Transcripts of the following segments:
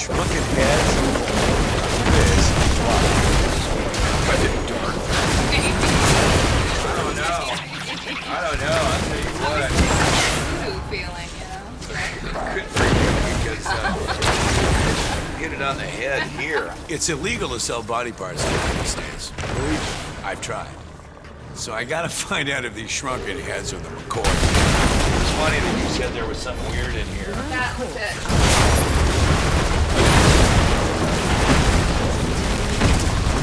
shrunken heads. This is wild. I didn't dark. I don't know. I'll tell you what. Who feeling, you know? Good for you because get it on the head here. It's illegal to sell body parts in the United States. Believe me, I've tried. So I gotta find out if these shrunken heads are the McCoys. It's funny that you said there was something weird in here. That was it.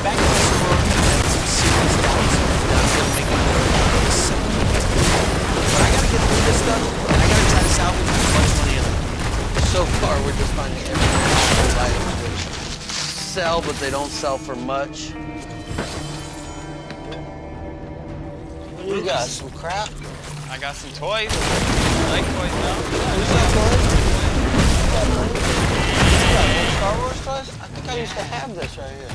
Back in the store, some serious doubts. That's gonna make it work. But I gotta get through this stuff, and I gotta try to salvage as much money as I can. So far, we're just finding every single item which sell, but they don't sell for much. What do you got? Some crap? I got some toys. I like toys now. Who's got toys? You got old Star Wars toys? I think I used to have this right here.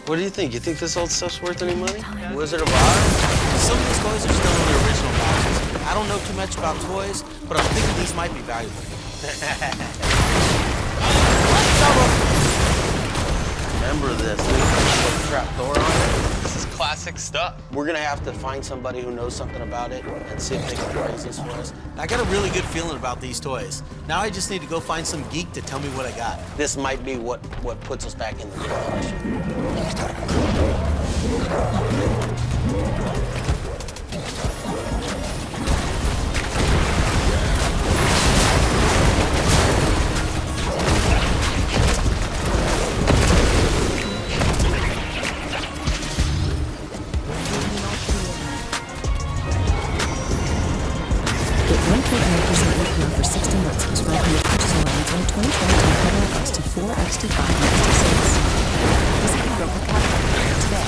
What do you think? You think this old stuff's worth any money? Wizard of Oz? Some of these toys are still in the original boxes. I don't know too much about toys, but I'm thinking these might be valuable. Remember this. Put a trap door on it. This is classic stuff. We're gonna have to find somebody who knows something about it and see if they can praise this for us. I got a really good feeling about these toys. Now I just need to go find some geek to tell me what I got. This might be what puts us back in the garage. Get 1.9% APR for 60 months. Describe your purchase allowance on 2012 Federal Bus to 4 XT5 and XT6. Visit your local Cadillac today.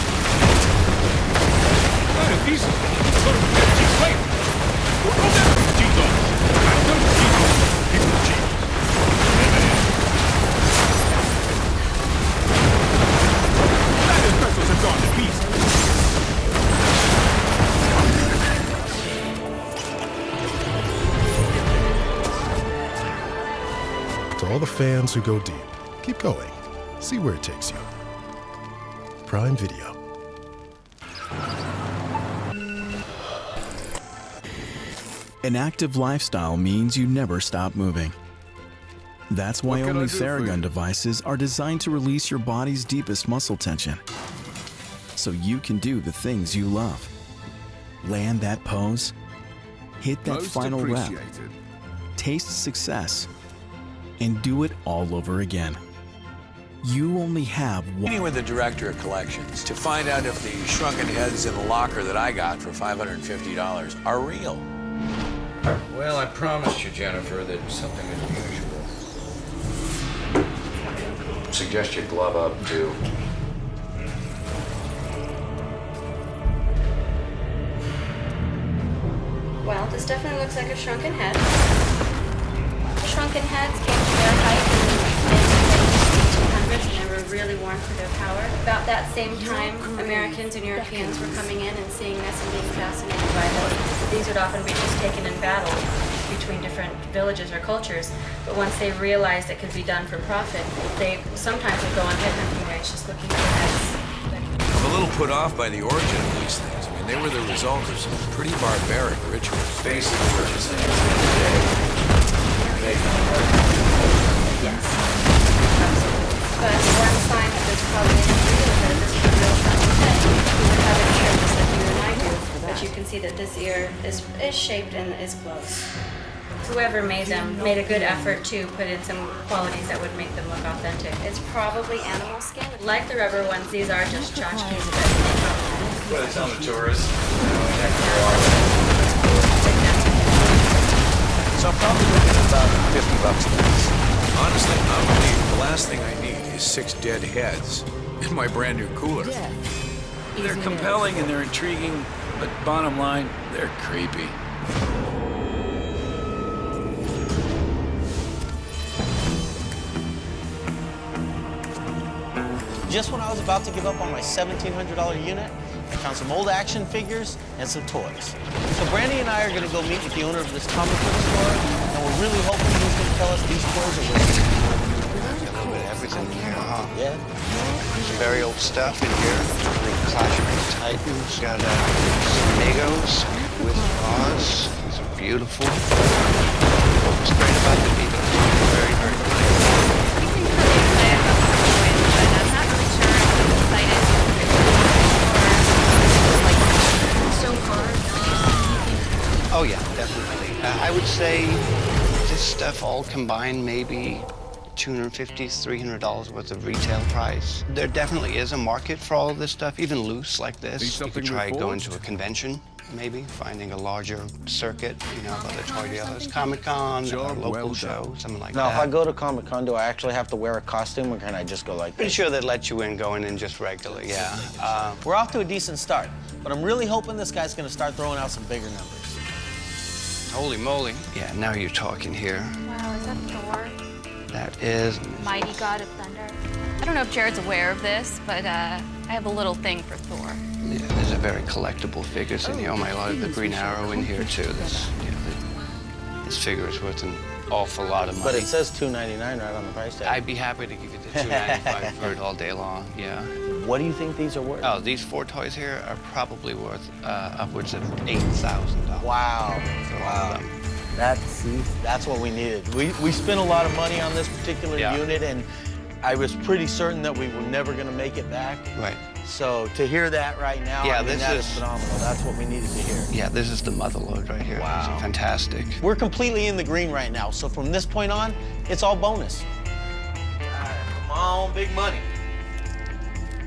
To all the fans who go deep, keep going. See where it takes you. Prime Video. An active lifestyle means you never stop moving. That's why only Theragun devices are designed to release your body's deepest muscle tension, so you can do the things you love. Land that pose, hit that final rep, taste success, and do it all over again. You only have one. Meeting with the director of collections to find out if the shrunken heads in the locker that I got for $550 are real. Well, I promised you, Jennifer, that something unusual. Suggest you glove up, too. Well, this definitely looks like a shrunken head. Shrunken heads came to their height in the 1800s and they were really worn for their power. About that same time, Americans and Europeans were coming in and seeing this and being fascinated by them. These would often be just taken in battle between different villages or cultures, but once they realized it could be done for profit, they sometimes would go on headhunting raids just looking for heads. I'm a little put off by the origin of these things. I mean, they were the result of some pretty barbaric rituals. Basically, what you're saying is that Yes. Absolutely. But one sign that there's probably anything real is that this is a real shrunken head. You would have an ear just like you and I do, but you can see that this ear is shaped and is closed. Whoever made them made a good effort to put in some qualities that would make them look authentic. It's probably animal skin. Like the rubber ones, these are just tchotchkes, but well, it's on the tourists. So I'm probably looking at about $50 a piece. Honestly, I believe the last thing I need is 6 dead heads in my brand new cooler. They're compelling and they're intriguing, but bottom line, they're creepy. Just when I was about to give up on my $1,700 unit, I found some old action figures and some toys. So Brandy and I are gonna go meet with the owner of this comic book store, and we're really hoping he's gonna tell us these toys are real. Yeah. Some very old stuff in here. The Clash of the Titans. Got some Megos with Oz. These are beautiful. What's great about the Megos? Very, very clear. Oh yeah, definitely. I would say this stuff all combined maybe $250, $300 worth of retail price. There definitely is a market for all of this stuff, even loose like this. You could try going to a convention, maybe, finding a larger circuit, you know, other toy dealers, Comic-Con, or a local show, something like that. Now, if I go to Comic-Con, do I actually have to wear a costume, or can I just go like Pretty this? sure they'd let you in going in just regular, yeah. We're off to a decent start, but I'm really hoping this guy's gonna start throwing out some bigger numbers. Holy moly. Yeah, now you're talking here. Wow, is that Thor? That is... Mighty God of Thunder. I don't know if Jared's aware of this, but I have a little thing for Thor. Yeah, there's a very collectible figures in here. Oh my God, the Green Arrow in here too. This figure is worth an awful lot of money. But it says $2.99 right on the price tag. I'd be happy to give you the $2.95 for it all day long, yeah. What do you think these are worth? Oh, these 4 toys here are probably worth upwards of $8,000. Wow. Wow. That's what we needed. We spent a lot of money on this particular unit, and I was pretty certain that we were never going to make it back. Right. So to hear that right now, yeah, I mean, that is phenomenal. That's what we needed to hear. Yeah, this is the mother load right here. Wow. It's fantastic. We're completely in the green right now, so from this point on, it's all bonus. Come on, big money.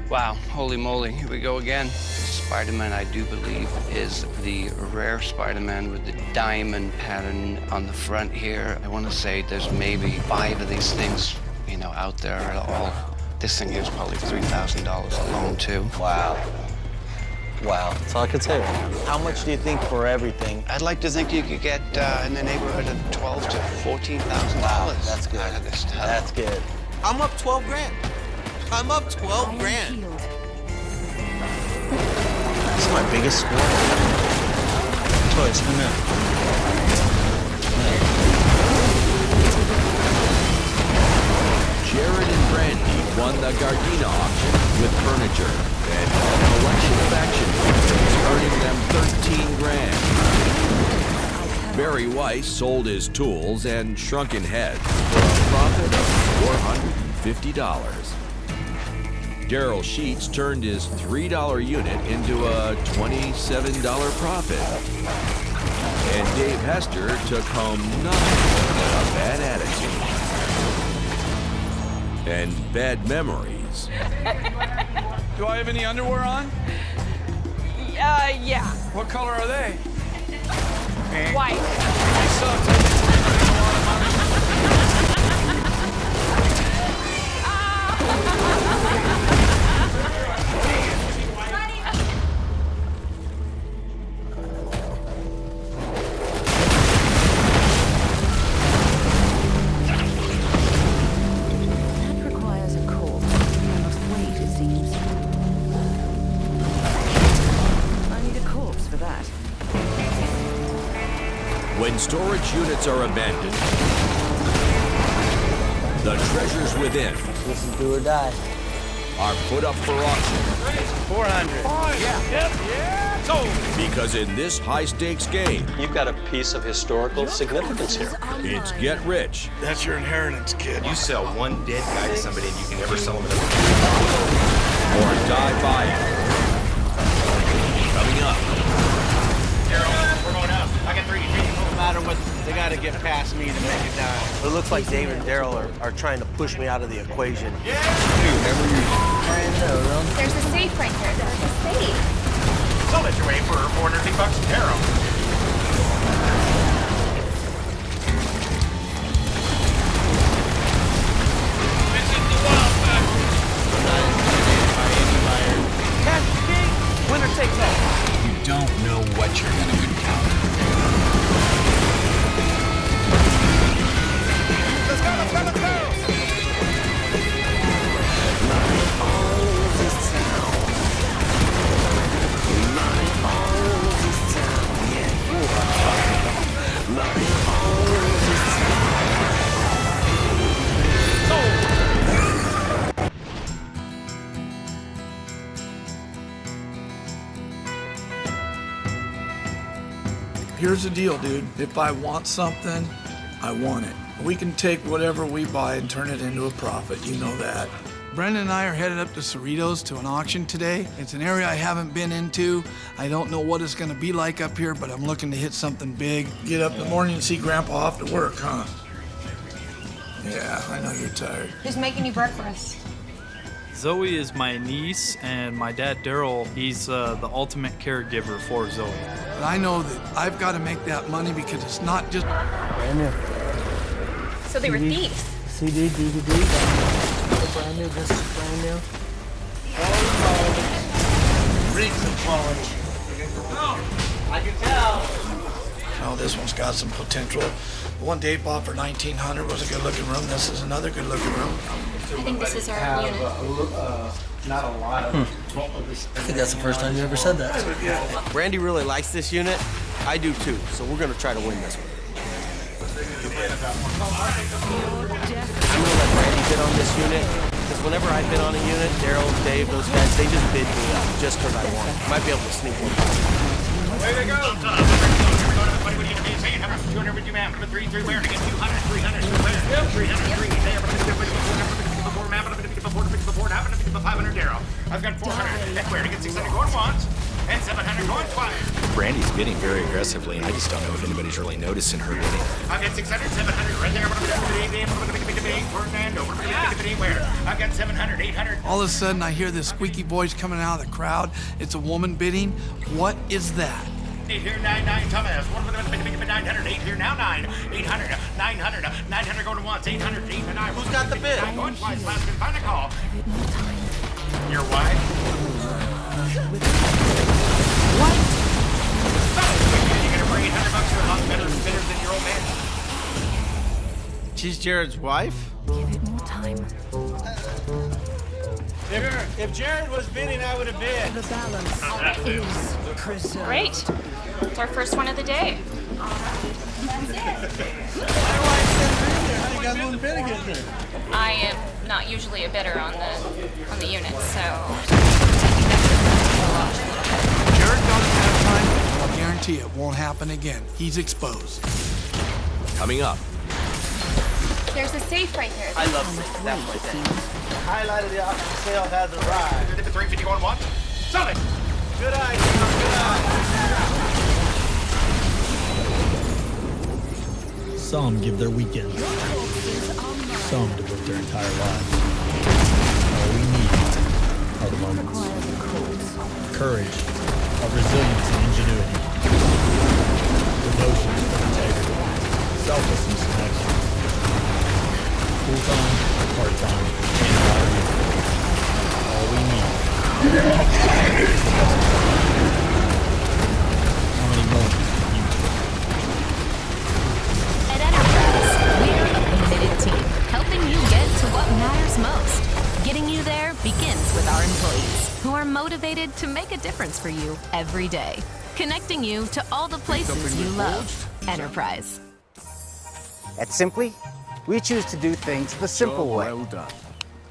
Wow, holy moly, here we go again. Spider-Man, I do believe, is the rare Spider-Man with the diamond pattern on the front here. I want to say there's maybe 5 of these things, you know, out there at all. This thing here is probably $3,000 alone, too. Wow. Wow, that's all I could say right now. How much do you think for everything? I'd like to think you could get in the neighborhood of $12,000 to $14,000. Wow, that's good. Out of this stuff. That's good. I'm up 12 grand. I'm up 12 grand. This is my biggest score. Toys, come in. Jared and Brandy won the Gardena auction with furniture and a collection of action figures, earning them 13 grand. Barry Weiss sold his tools and shrunken heads for a profit of $450. Daryl Sheets turned his $3 unit into a $27 profit. And Dave Hester took home nothing but a bad attitude and bad memories. Do I have any underwear on? Yeah. What color are they? White. They suck. When storage units are abandoned, the treasures within This is do or die. are put up for auction. 400. Yeah. Sold. Because in this high-stakes game, You've got a piece of historical significance here. it's get rich That's your inheritance, kid. You sell one dead guy to somebody and you can never sell him another. or die buying. Coming up. Daryl, we're going out. I got 3D. No matter what, they got to get past me to make it down. It looks like Dave and Daryl are trying to push me out of the equation. There's a safe right there. There's a safe. Sell it your way for $450, Daryl. Winner takes all. You don't know what you're gonna encounter. Let's go. Here's the deal, dude. If I want something, I want it. We can take whatever we buy and turn it into a profit. You know that. Brendan and I are headed up to Cerritos to an auction today. It's an area I haven't been into. I don't know what it's gonna be like up here, but I'm looking to hit something big. Get up in the morning and see Grandpa off to work, huh? Yeah, I know you're tired. Who's making you breakfast? Zoe is my niece, and my dad, Daryl, he's the ultimate caregiver for Zoe. But I know that I've got to make that money because it's not just... Brand new. So they were thieves. CD, DVD, brand new, this is brand new. Recent quality. I can tell. Oh, this one's got some potential. The one Dave bought for $1,900 was a good-looking room. This is another good-looking room. I think this is our unit. Not a lot of. I think that's the first time you ever said that. Randy really likes this unit. I do too, so we're gonna try to win this one. I'm gonna let Randy bid on this unit, because whenever I bid on a unit, Daryl, Dave, those guys, they just bid me up just because I want it. Might be able to sneak one. Way to go! Everybody, what do you need to be saying? How much? 250 man, for 3 where? To get 200, 300, 300, 3 there. 500 Daryl. I've got 400. That's where to get 600 going once and 700 going twice. Brandy's bidding very aggressively, and I just don't know if anybody's really noticing her bidding. I've got 600, 700 right there. Fernando, where? I've got 700, 800. All of a sudden, I hear this squeaky voice coming out of the crowd. It's a woman bidding. What is that? 8 here, 9, Thomas. 900, 8 here, now 9. 800, 900, 900 going to once, 800, 8 9. Who's got the bid? Going twice, last and final call. Your wife? What? You're gonna bring $800 for a lot better bidders than your old man. She's Jared's wife? Give it more time. If Jared was bidding, I would have bid. The balance is preserved. Great. It's our first one of the day. I am not usually a bidder on the unit, so Jared got it that time. I'll guarantee it won't happen again. He's exposed. Coming up. there's a safe right there. I love safes. That's my thing. The highlight of the auction sale has arrived. 350 going once. Solid. Good eye, good eye. Some give their weekends. Some devote their entire lives. All we need are the moments. Courage, of resilience and ingenuity. Devotion to integrity. Selflessness and excellence. Full-time, part-time, and hourly. All we need is the best. How many moments can you At Enterprise, we're a committed team, helping you get to what matters most. Getting you there begins with our employees, who are motivated to make a difference for you every day. Connecting you to all the places you love. Enterprise. At Simply, we choose to do things the simple way. Well done.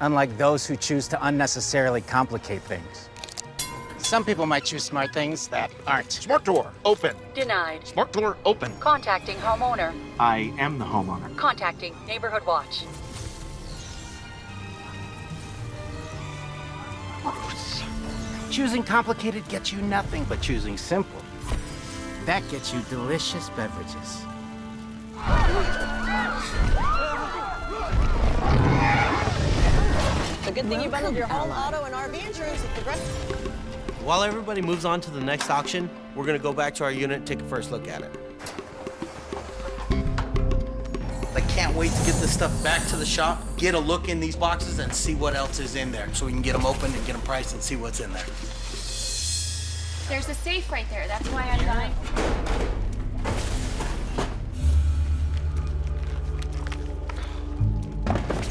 Unlike those who choose to unnecessarily complicate things. Some people might choose smart things that aren't. Smart door, open. Denied. Smart door, open. Contacting homeowner. I am the homeowner. Contacting Neighborhood Watch. Choosing complicated gets you nothing, but choosing simple, that gets you delicious beverages. It's a good thing you bundled your home, auto, and RV insurance with Progressive. While everybody moves on to the next auction, we're gonna go back to our unit and take a first look at it. I can't wait to get this stuff back to the shop, get a look in these boxes, and see what else is in there, so we can get them opened and get them priced and see what's in there. There's a safe right there. That's why I'm dying.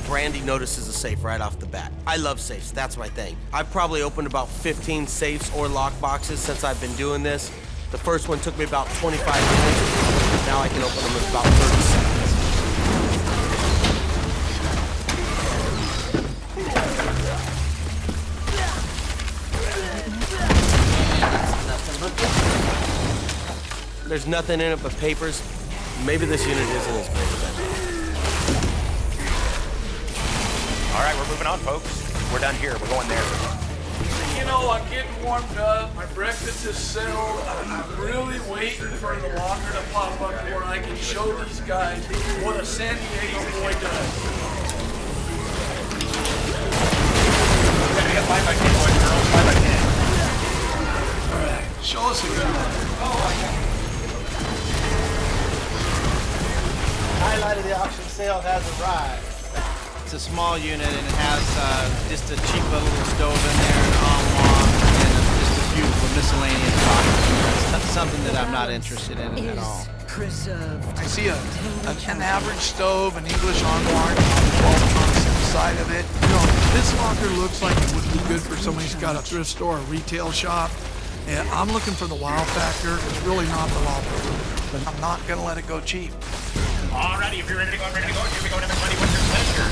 Brandy notices a safe right off the bat. I love safes, that's my thing. I've probably opened about 15 safes or lock boxes since I've been doing this. The first one took me about 25 minutes. Now I can open them in about 30 seconds. There's nothing in it but papers. Maybe this unit isn't as great as that. All right, we're moving on, folks. We're done here. We're going there. You know, I'm getting warmed up. My breakfast is settled. I'm really waiting for the locker to pop up where I can show these guys what a San Diego boy does. We're gonna get 5 by 10, boys and girls. 5 by 10. All right, show us a good one. Highlight of the auction sale has arrived. It's a small unit and it has just a cheap little stove in there, an armoire, and just a few miscellaneous boxes. That's something that I'm not interested in at all. I see an average stove, an English armoire, 12 trunks inside of it. You know, this locker looks like it would be good for somebody who's got a thrift store or retail shop. And I'm looking for the wow factor. It's really not the wow factor, but I'm not gonna let it go cheap. Alrighty, if you're ready to go, I'm ready to go. Here we go, everybody. What's your pleasure?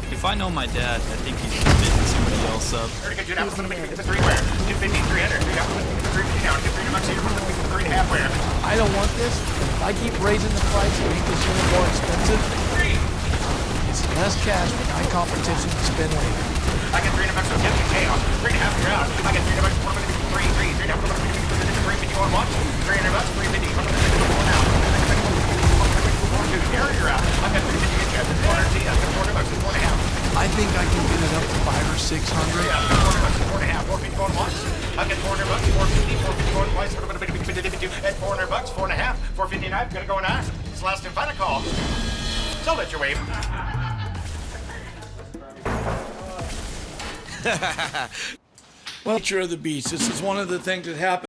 If I know my dad, I think he's hitting somebody else up. Pretty good, dude. I'm gonna make it to 3 where? 250, 300. $3 down. Get $300 here. 3.5 where? I don't want this. If I keep raising the price and make this unit more expensive, it's less cash for my competition to spend later. I get $300 so get me chaos. 3.5 you're out. I get $300 more than 3. 3.5 $350 on watch. $300, 350 now. Here you're out. I got 350 get you. 400 I got $400, 4.5. I think I can get it up to 500 or 600. Yeah, $400, 4.5, 450 going once. I get $400, 450 going twice. At $400, 4.5, 459. Gonna go nice. It's the last and final call. So let your wave. Well, nature of the beast. This is one of the things that happens.